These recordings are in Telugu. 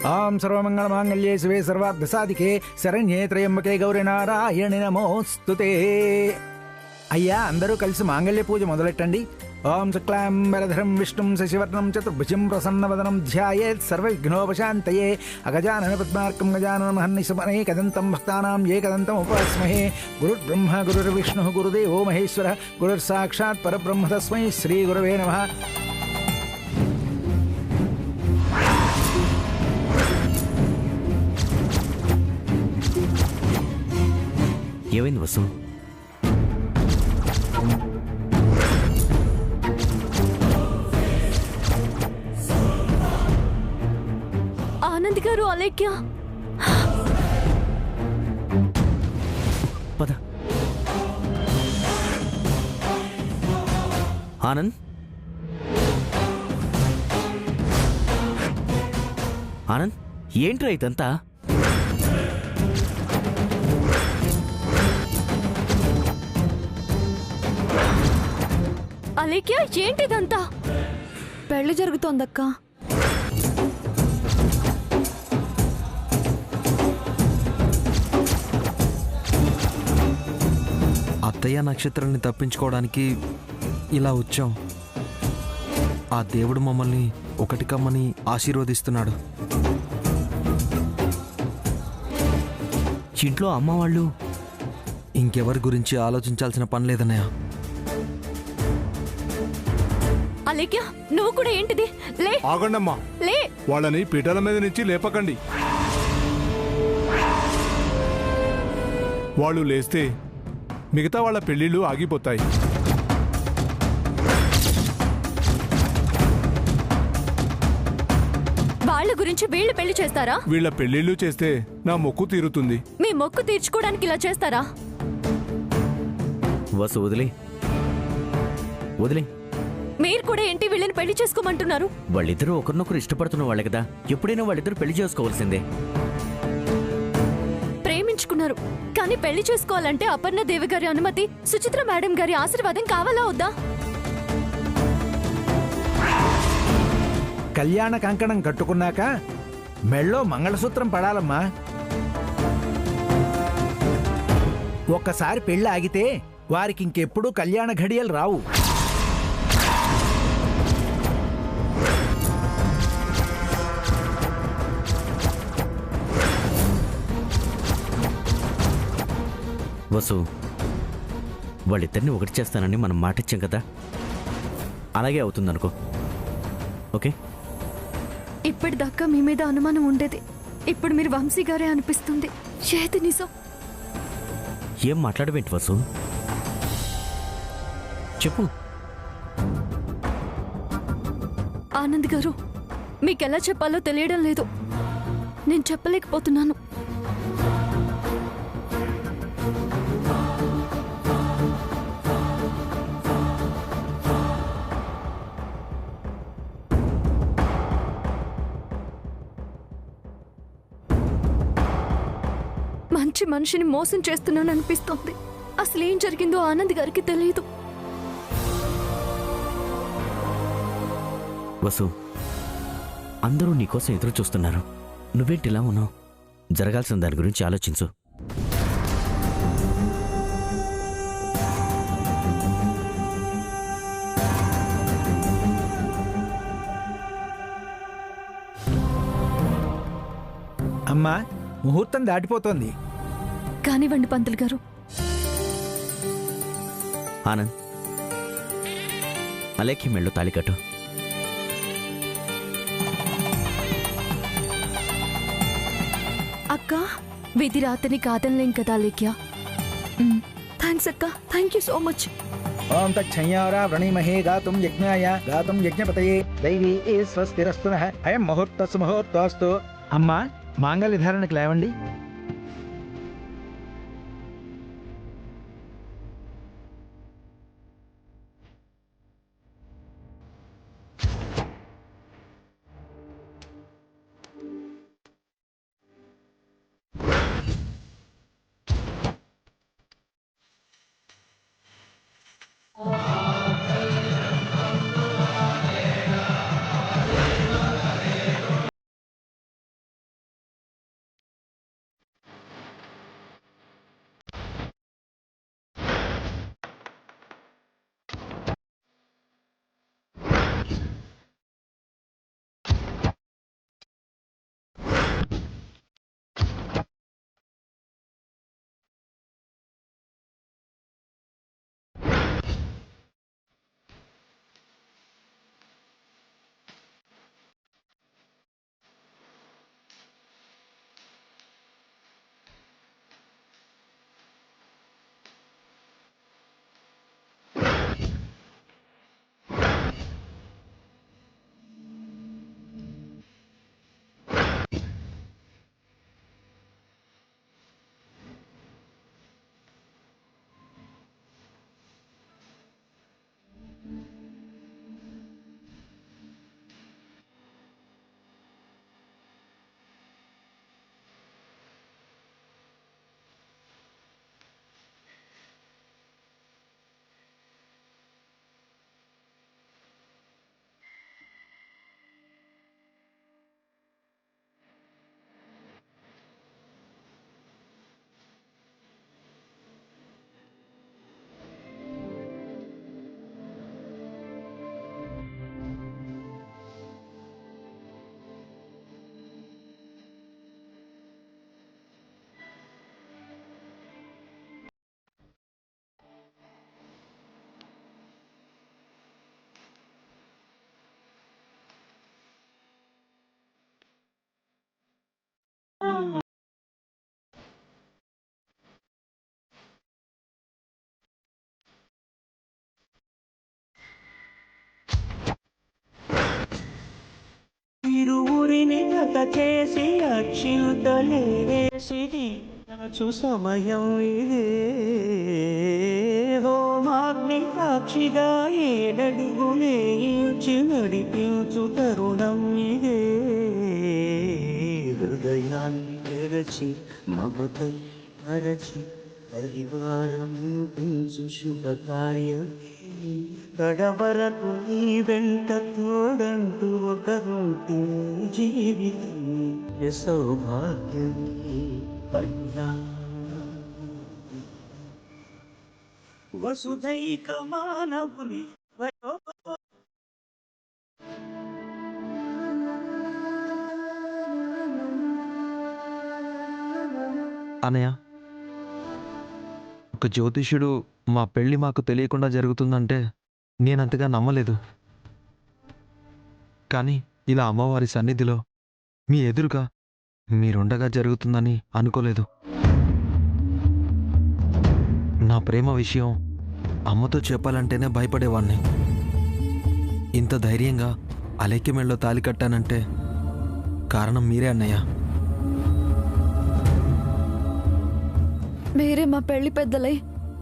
ఓం సర్వమంగళమాంగళ్యే శివే సర్వార్థసాధికే శరణ్యే త్రయంబకే గౌరీ నారాయణి నమోస్తుతే. అయ్యా అందరూ కలిసి మాంగళ్య పూజ మొదలెట్టండి. ఓం శుక్లాంబరధరం విష్ణుం శశివర్ణం చతుర్భుజం ప్రసన్నవదనం ధ్యాయేత్ సర్వవిఘ్నోపశాంతయే. అగజానన పద్మార్కం గజానన మహర్నిశమనే కదంతం భక్తానాం ఏకదంతం ఉపాస్మహే. గురుర్బ్రహ్మ గురుర్విష్ణుః గురుదేవో మహేశ్వరః గురుర్సాక్షాత్ పరబ్రహ్మ తస్మై శ్రీ గురవే నమః. ఏమైంది వసు? ఆనంద్ గారు, అలేఖ్య పద. ఆనంద్, ఆనంద్ ఏంట్రా ఇదంతా? అలేఖ్య ఏంటిదంతా? పెళ్లి జరుగుతోందక్క. అత్తయ్య నక్షత్రాన్ని తప్పించుకోవడానికి ఇలా వచ్చాం. ఆ దేవుడు మమ్మల్ని ఒకటి కమ్మని ఆశీర్వదిస్తున్నాడు. ఇంట్లో అమ్మ వాళ్ళు ఇంకెవరి గురించి ఆలోచించాల్సిన పని లేదన్నయ్య. అలేఖ్య నువ్వు కూడా ఏంటిది? లే, ఆగండమ్మా, లే. వాళ్ళని పీటల మీద నుంచి లేపకండి. వాళ్ళు లేస్తే మిగతా వాళ్ళ పెళ్లిళ్ళు ఆగిపోతాయి. వాళ్ళ గురించి వీళ్ళు పెళ్లి చేస్తారా? వీళ్ళ పెళ్లిళ్ళు చేస్తే నా మొక్కు తీరుతుంది. మీ మొక్కు తీర్చుకోవడానికి ఇలా చేస్తారా? వసు వదిలే, వదిలే. మీరు కూడా ఏంటి వీళ్ళని పెళ్లి చేసుకోమంటున్నారు? వాళ్ళిద్దరూ ఒకరినొకరు ఇష్టపడుతున్న వాళ్ళే కదా, ఎప్పుడైనా వాళ్ళిద్దరూ పెళ్లి చేసుకోవాల్సిందే. ప్రేమించుకున్నారు, కానీ పెళ్లి చేసుకోవాలంటే అపర్ణ దేవి గారి అనుమతి, సుచిత్ర మేడం గారి ఆశీర్వాదం కావాలా వద్దా? కళ్యాణ కంకణం కట్టుకున్నాక మెళ్ళో మంగళసూత్రం పడాలమ్మా. ఒక్కసారి పెళ్లి ఆగితే వారికి ఇంకెప్పుడు కళ్యాణ ఘడియలు రావు. వసు, వాళ్ళిద్దరిని ఒకటి చేస్తానని మనం మాటిచ్చాం కదా, అలాగే అవుతుందనుకో. ఓకే? ఇప్పటిదాకా మీ మీద అనుమానం ఉండేది, ఇప్పుడు మీరు వంశీ గారే అనిపిస్తుంది. ఏది నిజం? ఏం మాట్లాడవేంటి వసు? చెప్పు. ఆనంద్ గారు, మీకెలా చెప్పాలో తెలియడం లేదు. నేను చెప్పలేకపోతున్నాను. మంచి మనిషిని మోసం చేస్తున్నాను అనిపిస్తోంది. అసలు ఏం జరిగిందో ఆనంద్ గారికి తెలియదు. వసు, అందరూ నీకోసం ఎదురు చూస్తున్నారు. నువ్వేంటిలా ఉన్నావు? జరగాల్సిన దాని గురించి ఆలోచించు. అమ్మా, ముహూర్తం దాటిపోతోంది. కానివ్వండి పంతులు గారు. ఆనంద్, అలేఖ్య మెళ్ళు తాళికట్టు. అక్క, విధి రాతని కాదనలేం కదా లేఖ్య. థ్యాంక్స్ అక్క, థ్యాంక్ యూ సో మచ్. ఓం తచ్చయ్యారా వ్రణీమహే గాతుం యజ్ఞాయ గాతుం యజ్ఞపతయే దైవీ స్వస్తిరస్తునః అయం ముహూర్తస్సు ముహూర్తోస్తు. అమ్మా, మాంగళ్య ధారణకు లేవండి. అగ్నిని గత చేసి అక్షింతలేసి చు సమయం ఇదే హోమాగ్ని సాక్షిగా ఏడడుగులేయించి నడిపించు తరుణం ఇదే హృదయాన్ని తెరచి మమతై మరచి పరివారం పెంచు శుభకార్యం గడవరకు నీ వెంట తోడంటూ ఒకరుంటే జీవితం సౌభాగ్యం వసుధైక మానవుని అనయ్య, ఒక జ్యోతిష్యుడు మా పెళ్ళి మాకు తెలియకుండా జరుగుతుందంటే నేనంతగా నమ్మలేదు. కానీ ఇలా అమ్మవారి సన్నిధిలో మీ ఎదురుగా మీరుండగా జరుగుతుందని అనుకోలేదు. నా ప్రేమ విషయం అమ్మతో చెప్పాలంటేనే భయపడేవాణ్ణి. ఇంత ధైర్యంగా అలేఖ్య మెళ్ళలో తాలి కట్టానంటే కారణం మీరే అన్నయ్య. మీరే మా పెళ్లి పెద్దలై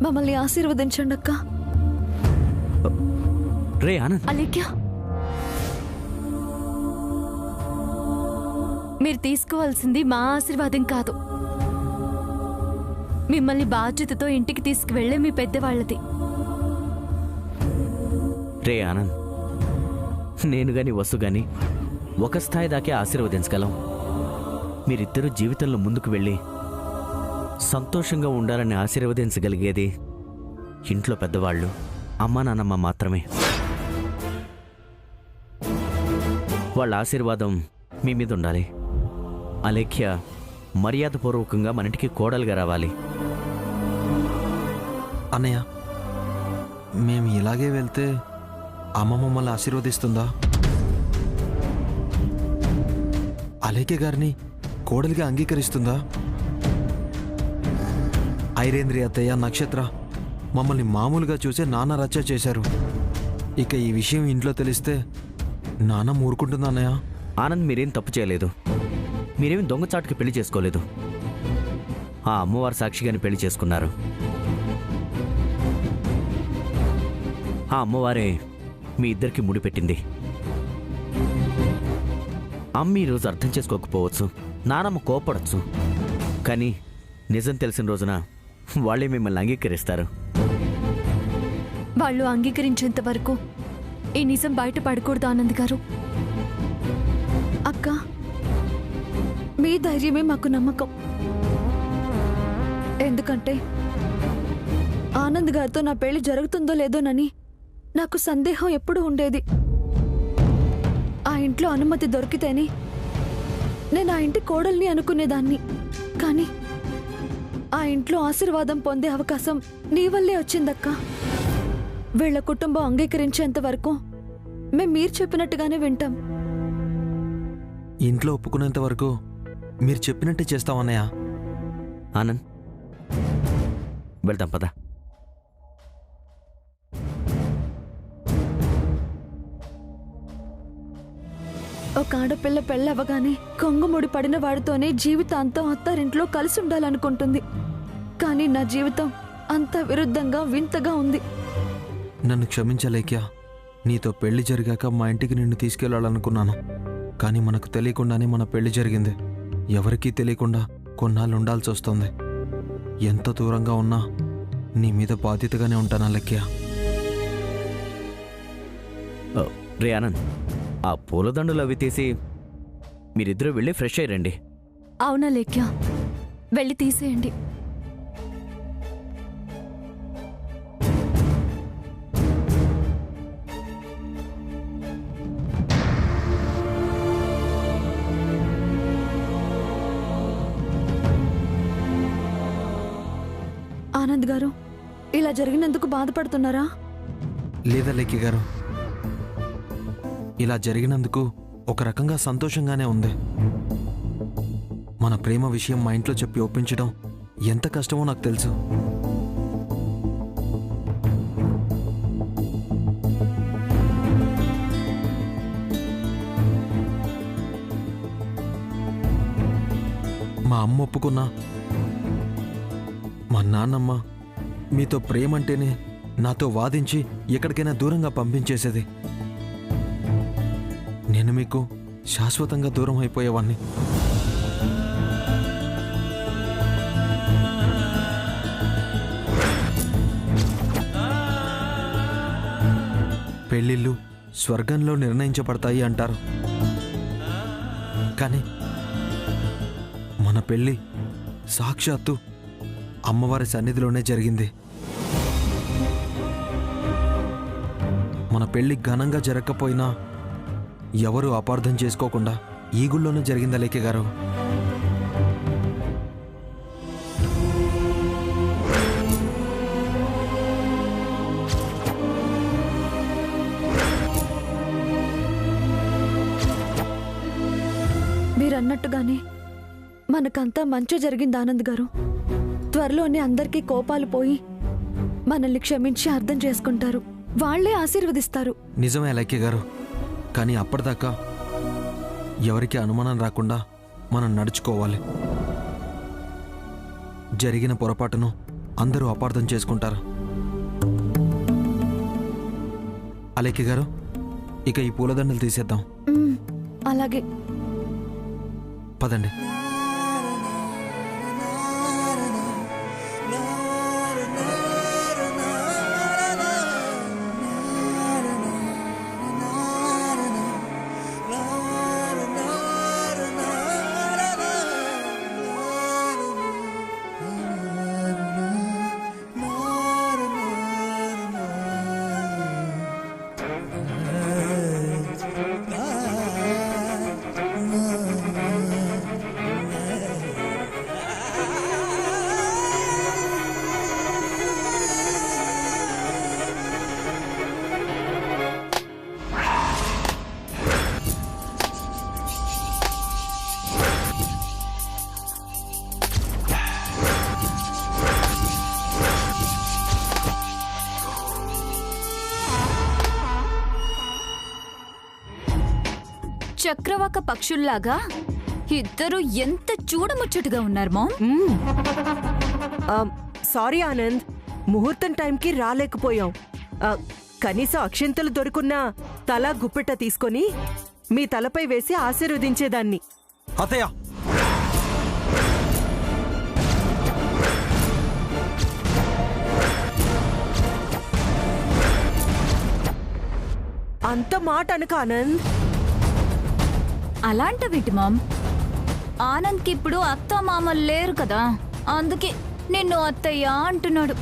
మమ్మల్ని ఆశీర్వదించండి అక్క. రే ఆనంద్, అలేఖ్య, మీరు తీసుకోవాల్సింది మా ఆశీర్వాదం కాదు, మిమ్మల్ని బాధ్యతతో ఇంటికి తీసుకువెళ్లే మీ పెద్దవాళ్ళది. రే ఆనంద్, నేను గాని వసు గాని ఒక స్థాయి దాకే ఆశీర్వదించగలం. మీరిద్దరూ జీవితంలో ముందుకు వెళ్ళి సంతోషంగా ఉండాలని ఆశీర్వదించగలిగేది ఇంట్లో పెద్దవాళ్ళు, అమ్మా నాన్నమ్మ మాత్రమే. వాళ్ళ ఆశీర్వాదం మీ మీద ఉండాలి. అలేఖ్య మర్యాదపూర్వకంగా మన ఇంటికి కోడలుగా రావాలి. అన్నయ్య, మేము ఇలాగే వెళ్తే అమ్మ మమ్మల్ని ఆశీర్వదిస్తుందా? అలేఖ్య గారిని కోడలిగా అంగీకరిస్తుందా? ఐరేంద్రి అత్తయ్య, నక్షత్ర మమ్మల్ని మామూలుగా చూసే నాన్న రచ్చ చేశారు. ఇక ఈ విషయం ఇంట్లో తెలిస్తే నాన్న ఊరుకుంటుందా అన్నయ్య? ఆనంద్, మీరేం తప్పు చేయలేదు. మీరేం దొంగచాటుకి పెళ్లి చేసుకోలేదు. ఆ అమ్మవారి సాక్షిగాని పెళ్లి చేసుకున్నారు. ఆ అమ్మవారే మీ ఇద్దరికి ముడిపెట్టింది. అమ్మ ఈరోజు అర్థం చేసుకోకపోవచ్చు, నానమ్మ కోపడచ్చు, కానీ నిజం తెలిసిన రోజున వాళ్ళే మిమ్మల్ని అంగీకరిస్తారు. వాళ్ళు అంగీకరించేంత వరకు ఈ నిజం బయటపడకూడదు ఆనంద్ గారు. అక్క, మీ ధైర్యమే మాకు నమ్మకం. ఎందుకంటే ఆనంద్ గారితో నా పెళ్లి జరుగుతుందో లేదోనని నాకు సందేహం ఎప్పుడూ ఉండేది. ఆ ఇంట్లో అనుమతి దొరికితేనే నేను ఆ ఇంటి కోడల్ని అనుకునేదాన్ని. కానీ ఆ ఇంట్లో ఆశీర్వాదం పొందే అవకాశం నీ వల్లే వచ్చిందక్క. వీళ్ల కుటుంబం అంగీకరించేంత వరకు మేం మీరు చెప్పినట్టుగానే వింటాం. ఇంట్లో ఒప్పుకునేంత వరకు మీరు చెప్పినట్టే చేస్తామన్నయ్య. ఆనంద్, వెళ్దాం పద. ఒక ఆడపిల్ల పెళ్ళవగానే కొంగుముడి పడిన వాడితోనే జీవితాంతం అత్తారింట్లో కలిసి ఉండాలనుకుంటుంది. కానీ నా జీవితం అంత విరుద్ధంగా వింతగా ఉంది. నన్ను క్షమించలేక్యా. నీతో పెళ్లి జరిగాక మా ఇంటికి నిన్ను తీసుకెళ్లాలనుకున్నాను. కానీ మనకు తెలియకుండానే మన పెళ్లి జరిగింది. ఎవరికీ తెలియకుండా కొన్నాళ్ళు ఉండాల్సి వస్తుంది. ఎంత దూరంగా ఉన్నా నీ మీద బాధ్యతగానే ఉంటానా లెక్యా. రే ఆనంద్, ఆ పూలదండలు అవి తీసి మీరిద్దరూ వెళ్ళి ఫ్రెష్ అయ్యండి. అవునా లేఖ్య, వెళ్ళి తీసేయండి. ఆనంద్ గారు, ఇలా జరిగినందుకు బాధపడుతున్నారా? లేదా లెక్కి గారు, ఇలా జరిగినందుకు ఒక రకంగా సంతోషంగానే ఉంది. మన ప్రేమ విషయం మా ఇంట్లో చెప్పి ఒప్పించడం ఎంత కష్టమో నాకు తెలుసు. మా అమ్మ ఒప్పుకున్నా, మా నాన్నమ్మ మీతో ప్రేమంటేనే నాతో వాదించి ఎక్కడికైనా దూరంగా పంపించేసేది. నేను మీకు శాశ్వతంగా దూరం అయిపోయేవాణ్ణి. పెళ్ళిళ్ళు స్వర్గంలో నిర్ణయించబడతాయి అంటారు, కానీ మన పెళ్ళి సాక్షాత్తు అమ్మవారి సన్నిధిలోనే జరిగింది. మన పెళ్ళి ఘనంగా జరగకపోయినా ఎవరు అపార్థం చేసుకోకుండా ఈ గుళ్ళోనే జరిగిందా లేఖ గారు? మీరన్నట్టుగానే మనకంతా మంచి జరిగింది ఆనంద్ గారు. త్వరలోనే అందరికీ కోపాలు పోయి మనల్ని క్షమించి అర్థం చేసుకుంటారు, వాళ్లే ఆశీర్వదిస్తారు. నిజమే లేఖ గారు, కానీ అప్పటిదాకా ఎవరికి అనుమానం రాకుండా మనం నడుచుకోవాలి. జరిగిన పొరపాటును అందరూ అపార్థం చేసుకుంటారు. అలేఖ గారు, ఇక ఈ పూలదండలు తీసేద్దాం. అలాగే పదండి. చక్రవాక పక్షుల్లాగా ఇద్దరు ఎంత చూడముచ్చటగా ఉన్నారు మామ్. సారీ ఆనంద్, ముహూర్తం టైంకి రాలేకపోయాం. కనీసం అక్షింతలు దొరుకున్నా తల గుప్పెట తీసుకొని మీ తలపై వేసి ఆశీర్వదించేదాన్ని. అత్తయ్య, అంత మాట అనక ఆనంద్. అలాంటివిటి మామ్, ఆనంద్కి ఇప్పుడు అత్త మామలు లేరు కదా, అందుకే నిన్ను అత్తయ్య అంటున్నాడు.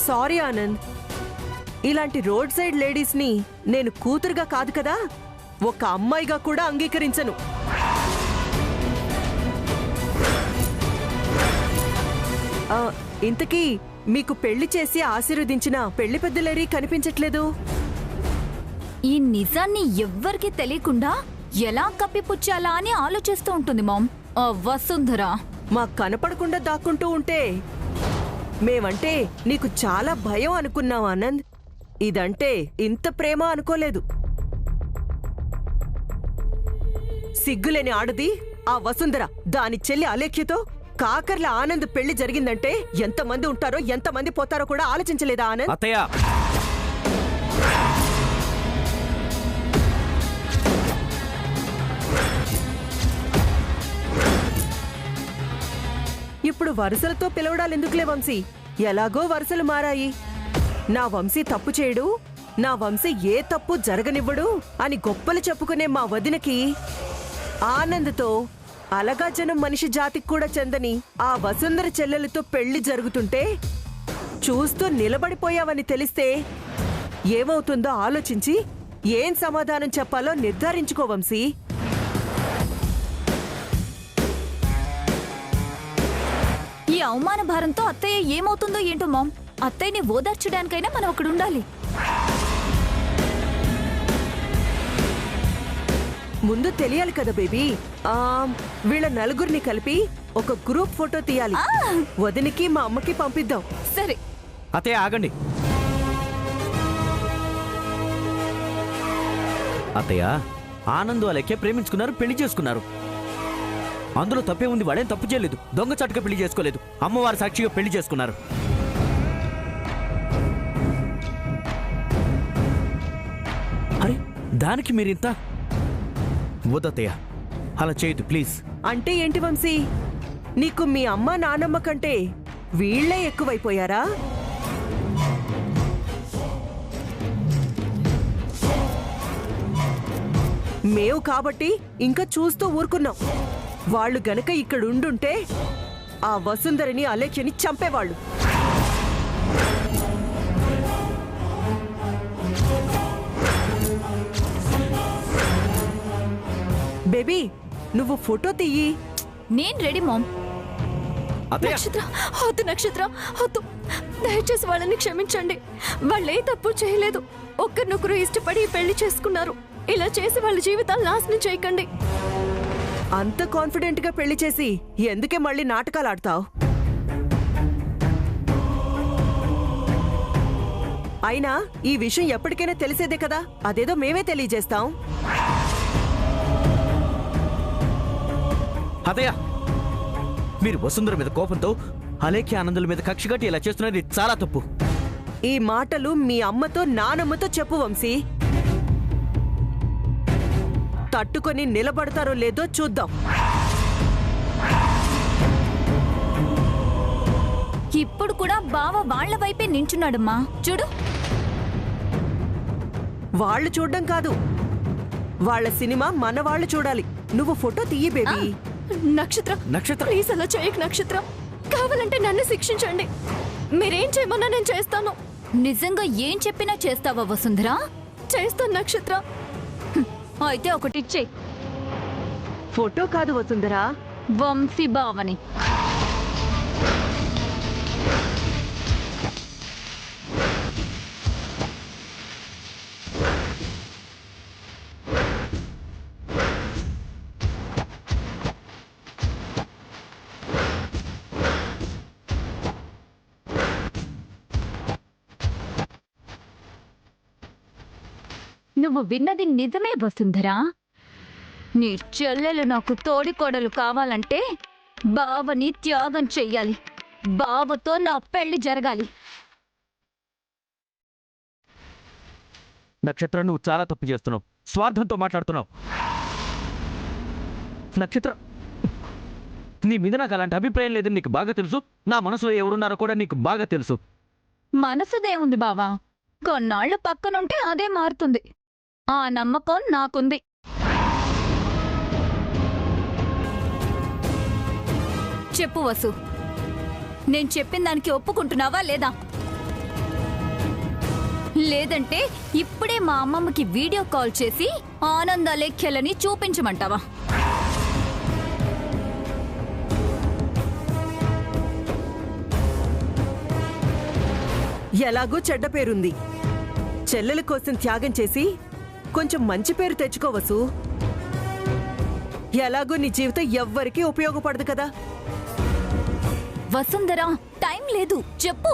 సారీ ఆనంద్, ఇలాంటి రోడ్ సైడ్ లేడీస్ ని నేను కూతురుగా కాదు కదా, ఒక అమ్మాయిగా కూడా అంగీకరించను. ఇంతకీ మీకు పెళ్లి చేసి ఆశీర్వదించిన పెళ్లి పెద్దలేరీ కనిపించట్లేదు. ఈ నిజాన్ని ఎవ్వరికీ తెలియకుండా ఎలా కప్పిపుచ్చాలా అని ఆలోచిస్తూ ఉంటుంది మామ్ ఆ వసుంధర. మాకు కనపడకుండా దాక్కుంటూ ఉంటే మేమంటే నీకు చాలా భయం అనుకున్నాం ఆనంద్. ఇదంటే ఇంత ప్రేమ అనుకోలేదు. సిగ్గులేని ఆడది ఆ వసుంధర, దాని చెల్లి అలేఖ్యతో కాకర్ల ఆనంద్ పెళ్లి జరిగిందంటే ఎంతమంది ఉంటారో ఎంతమంది పోతారో కూడా ఆలోచించలేదా ఆనంద్? అత్తయ్య, ఇప్పుడు వరుసలతో పిలవడాలెందుకులే వంశీ, ఎలాగో వరుసలు మారాయి. నా వంశీ తప్పు చేయడు, నా వంశీ ఏ తప్పు జరగనివ్వడు అని గొప్పలు చెప్పుకునే మా వదినకి ఆనంద్తో అలగా జనం మనిషి జాతికి కూడా చెందని ఆ వసుంధర చెల్లెలతో పెళ్లి జరుగుతుంటే చూస్తూ నిలబడిపోయావని తెలిస్తే ఏమవుతుందో ఆలోచించి ఏం సమాధానం చెప్పాలో నిర్ధారించుకో వంశీ. ఈ అవమాన భారంతో అత్తయ్య ఏమవుతుందో ఏంటో మామ్, అత్తయ్యని ఓదార్చడానికైనా మనం అక్కడ ఉండాలి. ముందు తెలియాలి కదా బేబీ. వీళ్ళ నలుగురిని కలిపి ఒక గ్రూప్ ఫోటో తీయాలి, వదినికి మా అమ్మకి పంపిద్దాం. సరే అత్తయ్య ఆగండి. అత్తయ్య, ఆనంద్ అలేఖ్య ప్రేమించుకున్నారు, పెళ్లి చేసుకున్నారు. అందులో తప్పే ఉంది, వాడేం తప్పు చేయలేదు. దొంగచాటుగా పెళ్లి చేసుకోలేదు, అమ్మవారి సాక్షిగా పెళ్లి చేసుకున్నారు. అరే దానికి మీరింత వద్దతయ్య, అలా చేయదు ప్లీజ్. అంటే ఏంటి వంశీ, నీకు మీ అమ్మ నాన్నమ్మ కంటే వీళ్లే ఎక్కువైపోయారా? మేము కాబట్టి ఇంకా చూస్తూ ఊరుకున్నాం. వాళ్ళు గనక ఇక్కడుండుంటే ఆ వసుంధరని అలేఖ్యని చంపేవాళ్ళు. బేబీ, నువ్వు ఫోటో తీయి. నేను రెడీ మామ్. అత్తయ్య నక్షత్ర, వద్దు నక్షత్ర, వద్దు. దయచేసి వాళ్ళని క్షమించండి. వాళ్ళే తప్పు చేయలేదు. ఒక్కరినొకరు ఇష్టపడి పెళ్లి చేసుకున్నారు. ఇలా చేసి వాళ్ళ జీవితాలు నాశనం చేయకండి. అంత కాన్ఫిడెంట్ గా పెళ్లి చేసి ఎందుకే మళ్ళీ నాటకాలు ఆడతావు? అయినా ఈ విషయం ఎప్పటికైనా తెలిసేదే కదా, అదేదో మేమే తెలియజేస్తాం. అత్తయ్య, మీరు వసుంధర మీద కోపంతో అలేఖ్య ఆనందుల మీద కక్ష కట్టి ఇలా చేస్తున్నది చాలా తప్పు. ఈ మాటలు మీ అమ్మతో నానమ్మతో చెప్పు వంశీ. తట్టుకొని నిలబడతారో లేదో చూద్దాం. ఇప్పుడు కూడా బావ వాళ్ళ వైపే నించున్నాడమ్మా. చూడు, వాళ్ళు చూడడం కాదు, వాళ్ళ సినిమా మన వాళ్ళు చూడాలి. నువ్వు ఫోటో తీయి బేబీ. నక్షత్ర, నక్షత్ర ప్లీజ్ అలా చేయకు నక్షత్ర. కావాలంటే నన్ను శిక్షించండి. మీరేం చేయమన్నా నేను చేస్తాను. నిజంగా ఏం చెప్పినా చేస్తావా వసుంధరా? చేస్తాను నక్షత్ర. అయితే ఒకటిచ్చే, ఫోటో కాదు వసుంధరా, వంశీ బావని. నువ్వు విన్నది నిజమే వసుంధరా. నీ చెల్లెలు నాకు తోడికోడలు కావాలంటే బావని త్యాగం చెయ్యాలి. బావతో నా పెళ్లి జరగాలి. నక్షత్ర, నువ్వు చాలా తప్పు చేస్తున్నావు, స్వార్థంతో మాట్లాడుతున్నావు. నక్షత్ర, నీ మీద నాకు అలాంటి అభిప్రాయం లేదని నీకు బాగా తెలుసు. నా మనసులో ఎవరున్నారో కూడా నీకు బాగా తెలుసు. మనసుదేముంది బావా, కొన్నాళ్ళు పక్కనుంటే అదే మారుతుంది. ఆ నమ్మకం నాకుంది. చెప్పు వసు, నేను చెప్పిన దానికి ఒప్పుకుంటున్నావా లేదా? లేదంటే ఇప్పుడే మా అమ్మమ్మకి వీడియో కాల్ చేసి ఆనంద లేఖ్యలని చూపించమంటావా? ఎలాగో చెడ్డ పేరుంది. చెల్లెల కోసం త్యాగం చేసి కొంచెం మంచి పేరు తెచ్చుకోవసు. ఎలాగో నీ జీవితం ఎవ్వరికీ ఉపయోగపడదు కదా. వసుంధరా, టైం లేదు, చెప్పు.